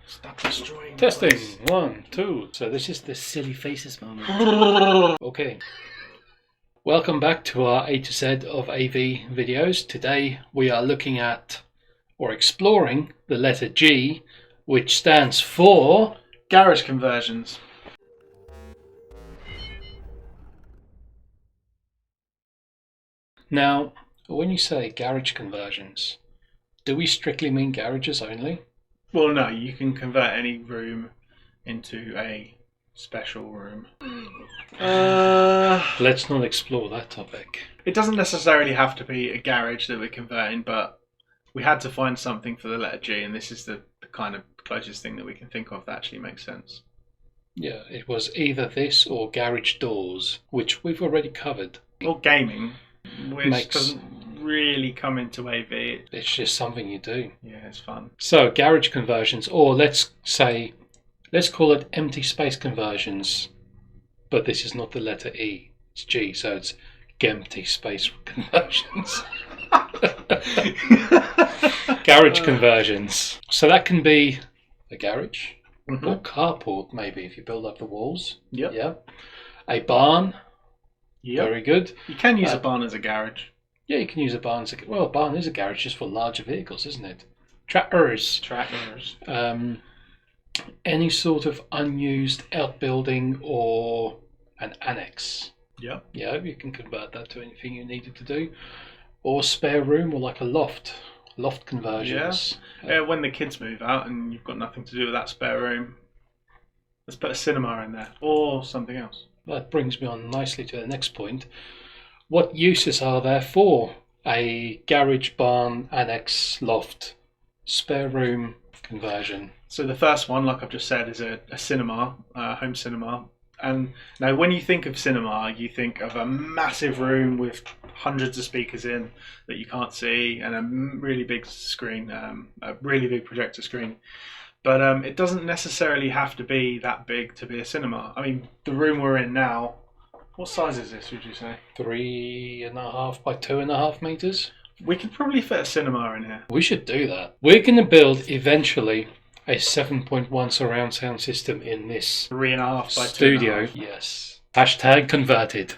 Stop destroying. Testing. 1, 2. So this is the silly faces moment. Okay. Welcome back to our A to Z of AV videos. Today we are looking at or exploring the letter G, which stands for Garage conversions. Now, when you say garage conversions, do we strictly mean garages only? Well, no, you can convert any room into a special room. Let's not explore that topic. It doesn't necessarily have to be a garage that we're converting, but we had to find something for the letter G, and this is the kind of closest thing that we can think of that actually makes sense. Yeah, it was either this or garage doors, which we've already covered. Or gaming, which doesn't really come into AV. It's just something you do. Yeah, it's fun. So garage conversions, or let's call it empty space conversions, but this is not the letter E, it's G, so it's empty space conversions. Garage conversions. So that can be a garage or carport, maybe, if you build up the walls. Yep. Yeah. A barn. Yep. Very good. You can use a barn as a garage. Yeah, you can use a barn a barn is a garage just for larger vehicles, isn't it? Tractors. Any sort of unused outbuilding or an annex. Yep. Yeah, you can convert that to anything you needed to do. Or spare room, or like a loft conversions. Yeah, when the kids move out and you've got nothing to do with that spare room, let's put a cinema in there or something else. That brings me on nicely to the next point. What uses are there for a garage, barn, annex, loft, spare room conversion? So the first one, like I've just said, is a cinema, home cinema. And now when you think of cinema, you think of a massive room with hundreds of speakers in that you can't see and a really big screen, a really big projector screen. But it doesn't necessarily have to be that big to be a cinema. I mean, the room we're in now, what size is this, would you say? 3.5 by 2.5 meters. We could probably fit a cinema in here. We should do that. We're going to build eventually a 7.1 surround sound system in this 3.5 by studio. 2.5. Yes. Hashtag converted.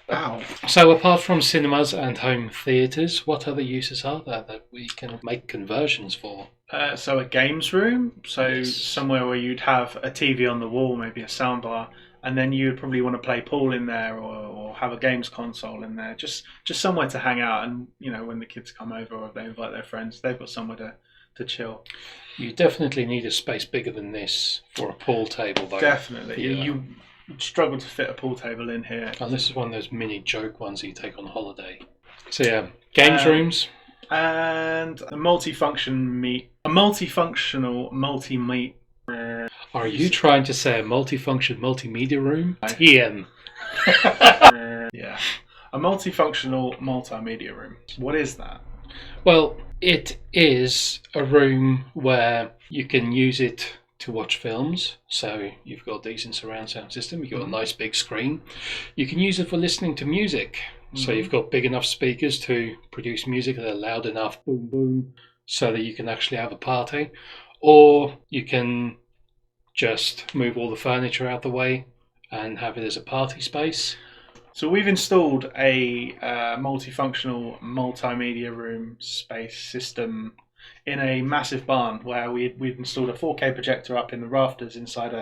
Wow. So apart from cinemas and home theatres, what other uses are there that we can make conversions for? So a games room, Yes. Somewhere where you'd have a TV on the wall, maybe a soundbar, and then you'd probably want to play pool in there or have a games console in there, just somewhere to hang out. And when the kids come over or they invite their friends, they've got somewhere to chill. You definitely need a space bigger than this for a pool table, though. Definitely. Yeah. You struggle to fit a pool table in here. And this is one of those mini joke ones that you take on holiday. So yeah, games rooms. And a multifunctional multi-meet. Are you trying to say a multifunction multimedia room? TM. Yeah. A multifunctional multimedia room. What is that? Well, it is a room where you can use it to watch films. So you've got a decent surround sound system. You've got a nice big screen. You can use it for listening to music. So you've got big enough speakers to produce music that are loud enough, boom, boom, so that you can actually have a party. Or you can just move all the furniture out the way and have it as a party space. So we've installed a multifunctional multimedia room space system in a massive barn where we've installed a 4K projector up in the rafters inside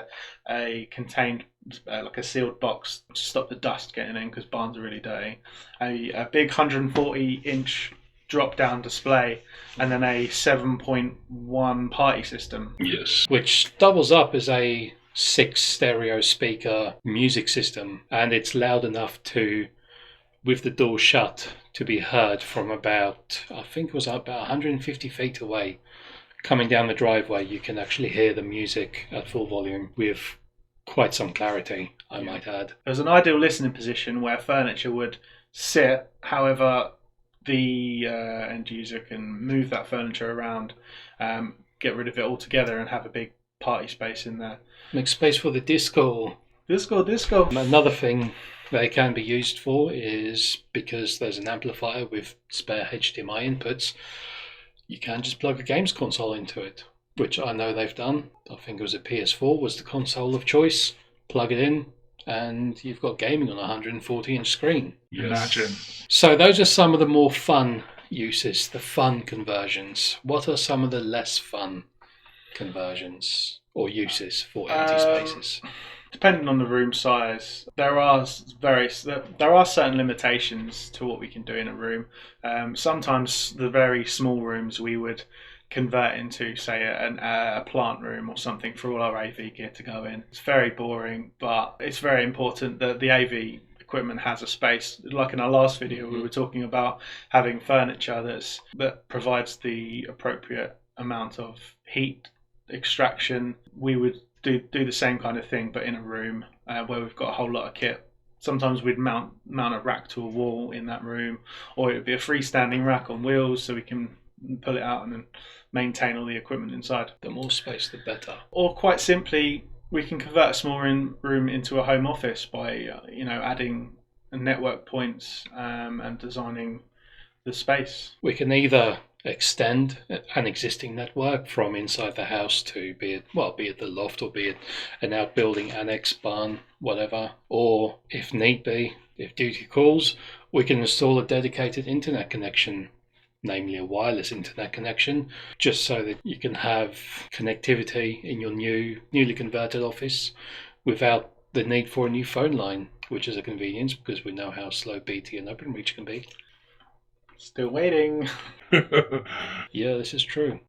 a contained, like a sealed box to stop the dust getting in because barns are really dirty. A big 140-inch drop-down display and then a 7.1 party system. Yes. Which doubles up as a 6 stereo speaker music system, and it's loud enough to, with the door shut, to be heard from about 150 feet away. Coming down the driveway, you can actually hear the music at full volume with quite some clarity, I might add. There's an ideal listening position where furniture would sit, however the end user can move that furniture around, get rid of it altogether and have a big party space in there. Make space for the disco. Disco. Another thing they can be used for is, because there's an amplifier with spare HDMI inputs, you can just plug a games console into it. which I know they've done. I think it was a PS4 was the console of choice. Plug it in, and you've got gaming on a 140-inch screen. Imagine. So those are some of the more fun uses, the fun conversions. What are some of the less fun conversions or uses for empty spaces? Depending on the room size, there are certain limitations to what we can do in a room. Sometimes the very small rooms we would convert into, say, a plant room or something for all our AV gear to go in. It's very boring, but it's very important that the AV equipment has a space. Like in our last video, we were talking about having furniture that provides the appropriate amount of heat extraction. We would do the same kind of thing, but in a room where we've got a whole lot of kit. Sometimes we'd mount a rack to a wall in that room, or it would be a freestanding rack on wheels so we can pull it out and then maintain all the equipment inside. The more space, the better. Or quite simply, we can convert a small room into a home office by adding network points and designing the space. We can either extend an existing network from inside the house to be it the loft or be it an outbuilding, annex, barn, whatever, or if need be, if duty calls, we can install a dedicated internet connection, namely a wireless internet connection, just so that you can have connectivity in your newly converted office without the need for a new phone line, which is a convenience because we know how slow BT and OpenReach can be. Still waiting. Yeah, this is true.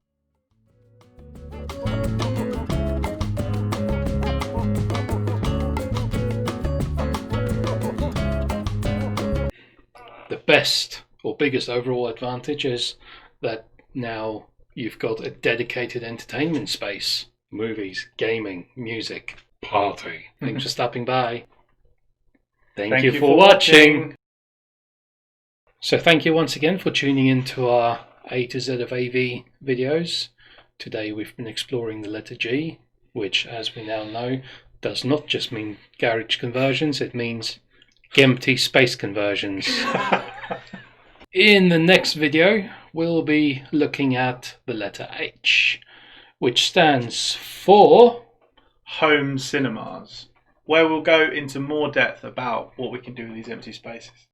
The best or biggest overall advantage is that now you've got a dedicated entertainment space. Movies, gaming, music, party. Thanks for stopping by. Thank you for watching. So thank you once again for tuning in to our A to Z of AV videos. Today we've been exploring the letter G, which, as we now know, does not just mean garage conversions, it means empty space conversions. In the next video, we'll be looking at the letter H, which stands for home cinemas, where we'll go into more depth about what we can do with these empty spaces.